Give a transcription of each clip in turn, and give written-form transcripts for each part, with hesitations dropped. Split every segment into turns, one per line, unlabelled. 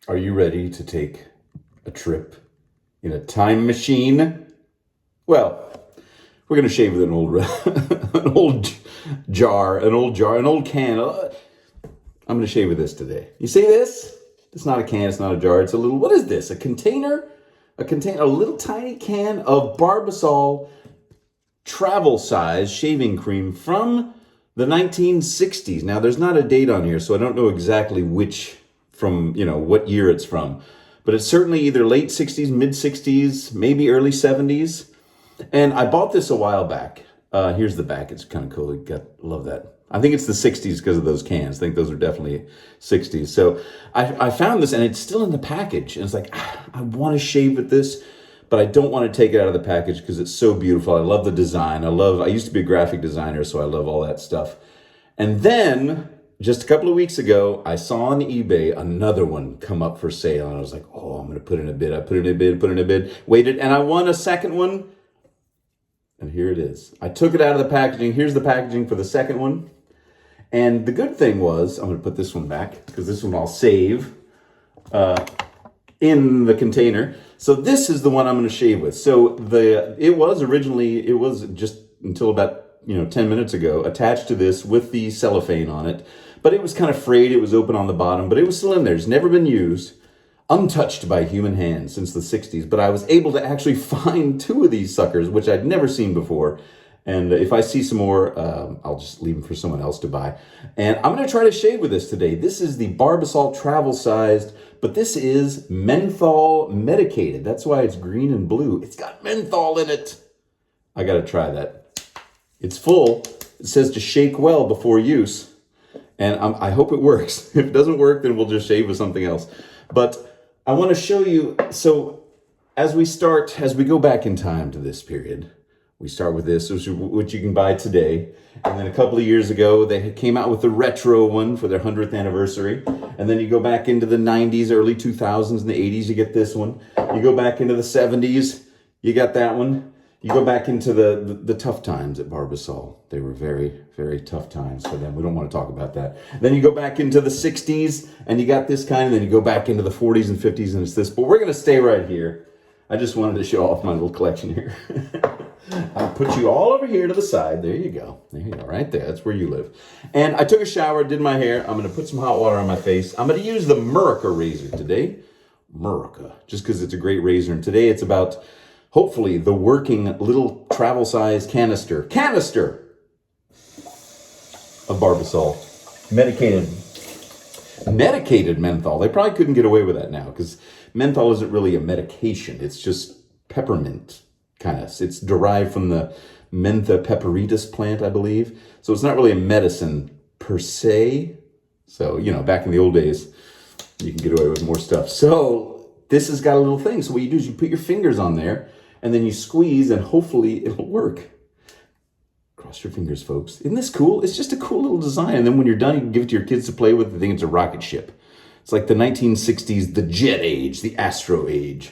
Are you ready to take a trip in a time machine? Well, we're going to shave with an old, an old jar, an old can. I'm going to shave with this today. You see this? It's not a can, it's not a jar. It's a little, what is this? A container? A little tiny can of Barbasol travel size shaving cream from the 1960s. Now, there's not a date on here, so I don't know exactly what year it's from. But it's certainly either late 60s, mid 60s, maybe early 70s. And I bought this a while back. Here's the back. It's kind of cool. Love that. I think it's the 60s because of those cans. I think those are definitely 60s. So I found this, and it's still in the package. And it's like, I want to shave with this, but I don't want to take it out of the package because it's so beautiful. I love the design. I used to be a graphic designer, so I love all that stuff. And then just a couple of weeks ago, I saw on eBay another one come up for sale. And I was like, oh, I'm going to put in a bid. I put in a bid, waited, and I won a second one. And here it is. I took it out of the packaging. Here's the packaging for the second one. And the good thing was, I'm going to put this one back because this one I'll save in the container. So this is the one I'm going to shave with. So it was just until about 10 minutes ago attached to this with the cellophane on it. But it was kind of frayed. It was open on the bottom, but it was still in there. It's never been used. Untouched by human hands since the 60s, but I was able to actually find two of these suckers, which I'd never seen before. And if I see some more, I'll just leave them for someone else to buy. And I'm going to try to shave with this today. This is the Barbasol travel sized, but this is menthol medicated. That's why it's green and blue. It's got menthol in it. I got to try that. It's full. It says to shake well before use. And I hope it works. If it doesn't work, then we'll just shave with something else. But I want to show you, so as we go back in time to this period, we start with this, which you can buy today. And then a couple of years ago, they came out with the retro one for their 100th anniversary. And then you go back into the 90s, early 2000s, and the 80s, you get this one. You go back into the 70s, you got that one. You go back into the tough times at Barbasol. They were very, very tough times for them. We don't want to talk about that. Then you go back into the 60s, and you got this kind, and then you go back into the 40s and 50s, and it's this. But we're going to stay right here. I just wanted to show off my little collection here. I'll put you all over here to the side. There you go. There you go, right there. That's where you live. And I took a shower, did my hair. I'm going to put some hot water on my face. I'm going to use the Murica razor today. Murica, just because it's a great razor. And today it's about, hopefully, the working little travel-size canister of Barbasol. Medicated menthol. They probably couldn't get away with that now because menthol isn't really a medication. It's just peppermint kind of. It's derived from the Mentha pepperitas plant, I believe. So it's not really a medicine per se. So, back in the old days, you can get away with more stuff. So this has got a little thing. So what you do is you put your fingers on there and then you squeeze and hopefully it'll work. Cross your fingers, folks. Isn't this cool? It's just a cool little design. And then when you're done, you can give it to your kids to play with. They think it's a rocket ship. It's like the 1960s, the jet age, the astro age.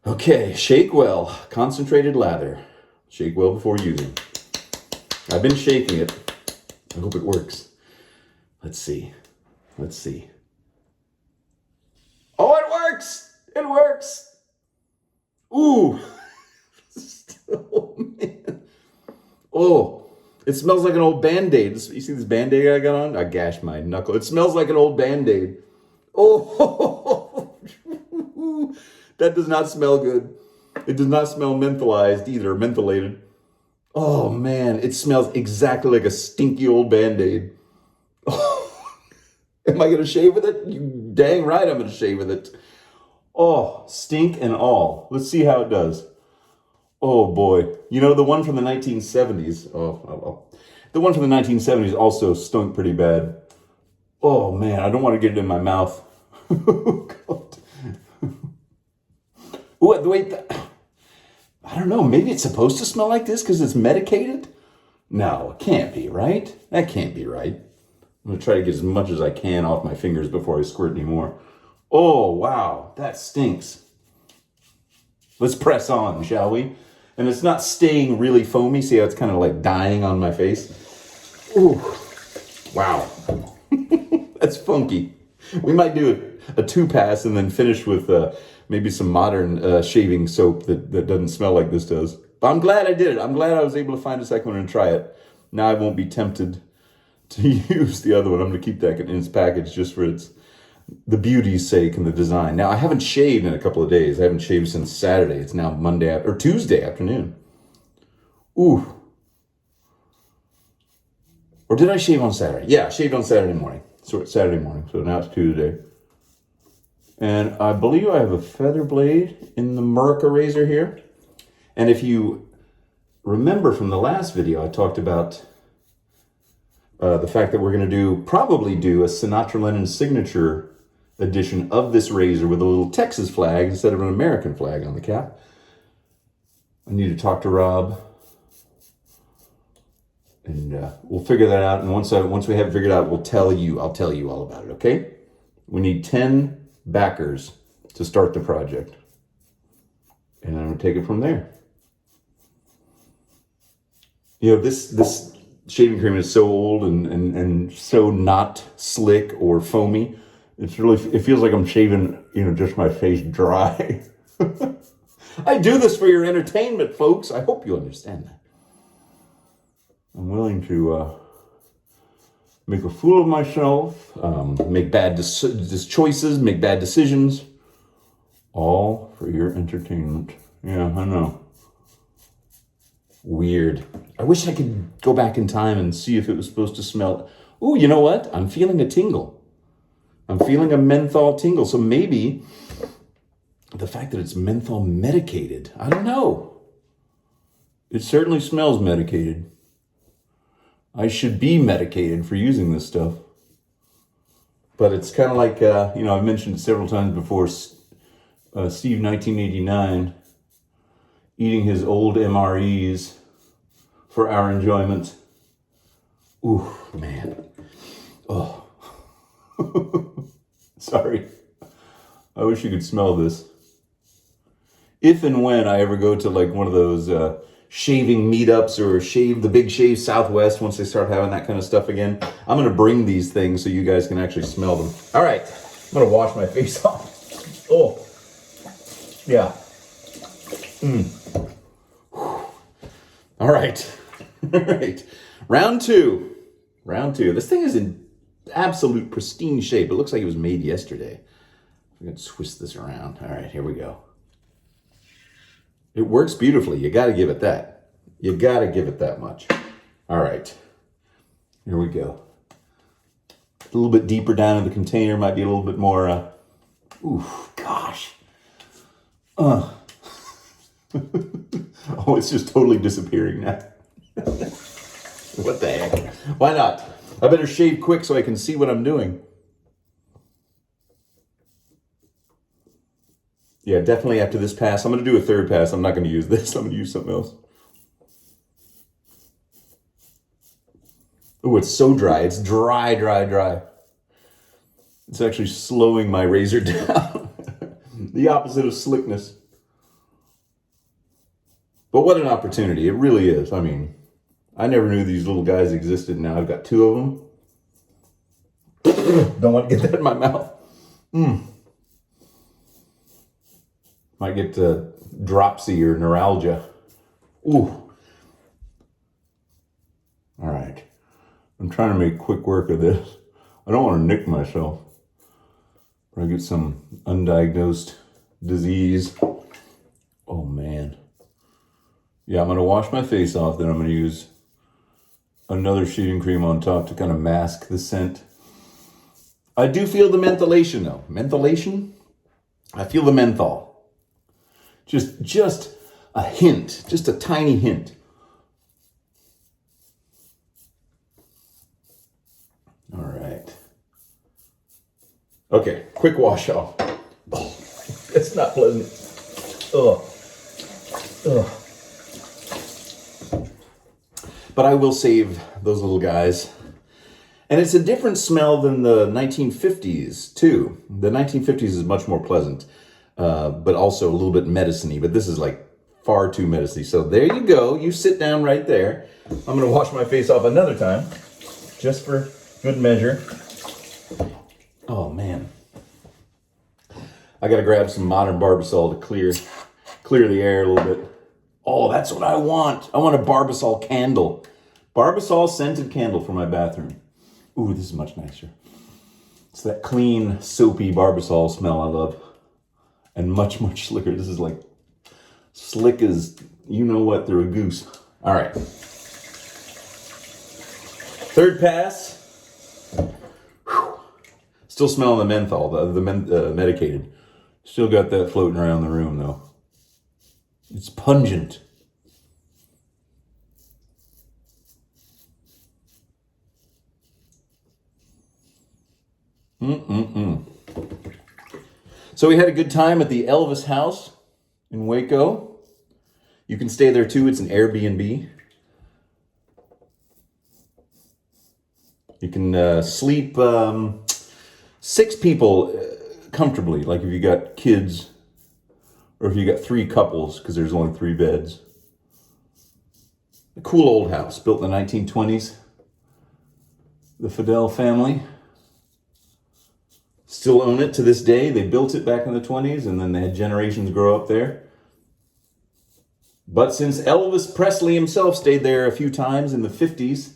Okay, shake well. Concentrated lather. Shake well before using. I've been shaking it. I hope it works. Let's see. Oh, it works! It works! Ooh! Oh, man. Oh, it smells like an old Band-Aid. You see this Band-Aid I got on? I gashed my knuckle. It smells like an old Band-Aid. Oh, that does not smell good. It does not smell mentholized either, mentholated. Oh, man, it smells exactly like a stinky old Band-Aid. Oh, am I going to shave with it? You dang right I'm going to shave with it. Oh, stink and all. Let's see how it does. Oh, boy. The one from the 1970s. The one from the 1970s also stunk pretty bad. Oh, man, I don't want to get it in my mouth. God. Wait, I don't know. Maybe it's supposed to smell like this because it's medicated? No, it can't be, right? That can't be right. I'm going to try to get as much as I can off my fingers before I squirt anymore. Oh, wow, that stinks. Let's press on, shall we? And it's not staying really foamy. See how it's kind of like dying on my face? Ooh, wow. That's funky. We might do it. a 2-pass and then finish with maybe some modern shaving soap that doesn't smell like this does. But I'm glad I did it. I'm glad I was able to find a second one and try it. Now I won't be tempted to use the other one. I'm going to keep that in its package just for the beauty's sake and the design. Now, I haven't shaved in a couple of days. I haven't shaved since Saturday. It's now Tuesday afternoon. Ooh. Or did I shave on Saturday? Yeah, I shaved on Saturday morning. So it's Saturday morning. So now it's Tuesday. And I believe I have a feather blade in the Murica razor here. And if you remember from the last video, I talked about the fact that we're going to probably do a Sinatra Lennon signature edition of this razor with a little Texas flag instead of an American flag on the cap. I need to talk to Rob, and we'll figure that out. And once we have it figured out, I'll tell you all about it. Okay? We need 10 backers to start the project, and I'm going to take it from there. You know, this shaving cream is so old and so not slick or foamy. It feels like I'm shaving, just my face dry. I do this for your entertainment, folks. I hope you understand that. I'm willing to make a fool of myself, make bad choices, make bad decisions, all for your entertainment. Yeah, I know. Weird. I wish I could go back in time and see if it was supposed to smell. Ooh, you know what? I'm feeling a tingle. I'm feeling a menthol tingle. So maybe the fact that it's menthol medicated, I don't know. It certainly smells medicated. I should be medicated for using this stuff. But it's kind of like, I've mentioned it several times before, Steve 1989 eating his old MREs for our enjoyment. Ooh, man. Oh. Sorry. I wish you could smell this. If and when I ever go to like one of those shaving meetups or the Big Shave Southwest, once they start having that kind of stuff again, I'm going to bring these things so you guys can actually smell them. All right. I'm going to wash my face off. Oh. Yeah. All right. All right. Round two. This thing is in absolute pristine shape. It looks like it was made yesterday. I'm going to twist this around. All right, here we go. It works beautifully. You got to give it that. You got to give it that much. All right. Here we go. A little bit deeper down in the container. Might be a little bit more... ooh, gosh. Oh, it's just totally disappearing now. What the heck? Why not? I better shave quick so I can see what I'm doing. Yeah, definitely after this pass. I'm going to do a third pass. I'm not going to use this. I'm going to use something else. Oh, it's so dry. It's dry. It's actually slowing my razor down. The opposite of slickness. But what an opportunity. It really is. I mean, I never knew these little guys existed. Now I've got 2 of them. Don't want to get that in my mouth. Might get dropsy or neuralgia. Ooh. All right. I'm trying to make quick work of this. I don't want to nick myself. Or I get some undiagnosed disease. Oh, man. Yeah, I'm going to wash my face off. Then I'm going to use another shaving cream on top to kind of mask the scent. I do feel the mentholation, though. Mentholation? I feel the menthol. Just a hint. Just a tiny hint. All right. Okay, quick wash off. Oh, it's not pleasant. Ugh. But I will save those little guys. And it's a different smell than the 1950s, too. The 1950s is much more pleasant, but also a little bit medicine-y. But this is like far too medicine-y. So there you go. You sit down right there. I'm going to wash my face off another time, just for good measure. Oh, man. I got to grab some modern Barbasol to clear the air a little bit. Oh, that's what I want. I want a Barbasol candle. Barbasol scented candle for my bathroom. Ooh, this is much nicer. It's that clean, soapy Barbasol smell I love. And much, much slicker. This is like slick as you know what through a goose. All right. Third pass. Whew. Still smelling the menthol, the medicated. Still got that floating around the room though. It's pungent. So we had a good time at the Elvis house in Waco. You can stay there too. It's an Airbnb. You can sleep 6 people comfortably, like if you got kids or if you got 3 couples, because there's only 3 beds. A cool old house built in the 1920s. The Fidel family still own it to this day. They built it back in the 20s and then they had generations grow up there. But since Elvis Presley himself stayed there a few times in the 50s,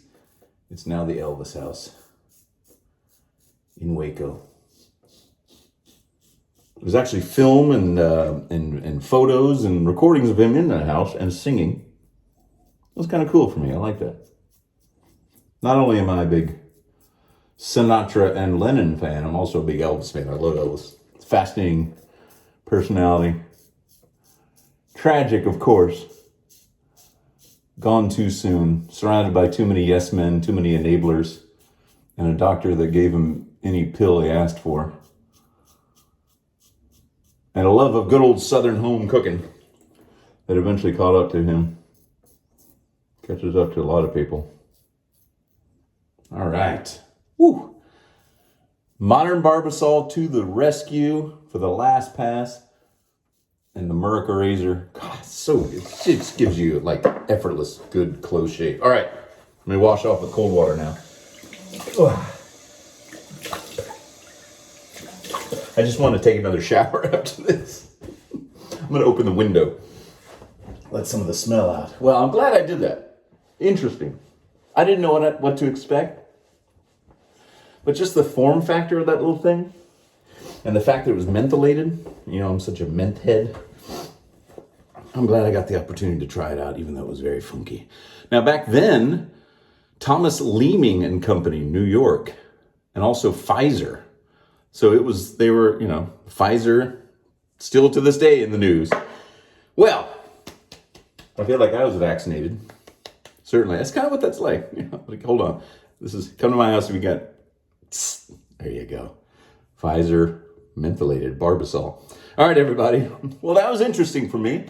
it's now the Elvis house in Waco. There's actually film and photos and recordings of him in that house and singing. It was kind of cool for me. I like that. Not only am I a big Sinatra and Lennon fan, I'm also a big Elvis fan. I love Elvis. Fascinating personality. Tragic, of course. Gone too soon. Surrounded by too many yes men, too many enablers, and a doctor that gave him any pill he asked for. And a love of good old Southern home cooking that eventually caught up to him. Catches up to a lot of people. All right. Woo. Modern Barbasol to the rescue for the last pass. And the Murica razor. God, it just gives you like effortless, good close shave. All right. Let me wash off with cold water now. Ugh. I just want to take another shower after this. I'm going to open the window. Let some of the smell out. Well, I'm glad I did that. Interesting. I didn't know what to expect. But just the form factor of that little thing. And the fact that it was mentholated. You know, I'm such a menth head. I'm glad I got the opportunity to try it out, even though it was very funky. Now, back then, Thomas Leeming and Company, New York, and also Pfizer. So they were, Pfizer, still to this day in the news. Well, I feel like I was vaccinated. Certainly. That's kind of what that's like. Like, hold on. Come to my house, we got, there you go. Pfizer, mentholated, Barbasol. All right, everybody. Well, that was interesting for me.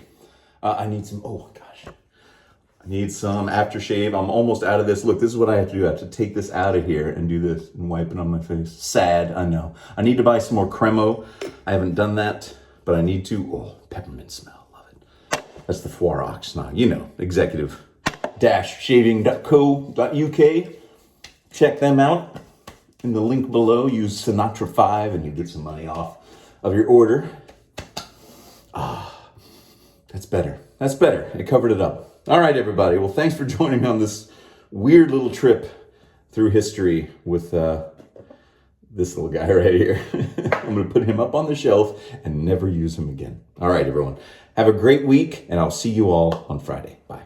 I need some, I need some aftershave. I'm almost out of this. Look, this is what I have to do. I have to take this out of here and do this and wipe it on my face. Sad, I know. I need to buy some more Cremo. I haven't done that, but I need to. Oh, peppermint smell. Love it. That's the Foirox now. executive-shaving.co.uk. Check them out. In the link below, use Sinatra5 and you get some money off of your order. That's better. That's better. It covered it up. All right, everybody. Well, thanks for joining me on this weird little trip through history with this little guy right here. I'm going to put him up on the shelf and never use him again. All right, everyone. Have a great week, and I'll see you all on Friday. Bye.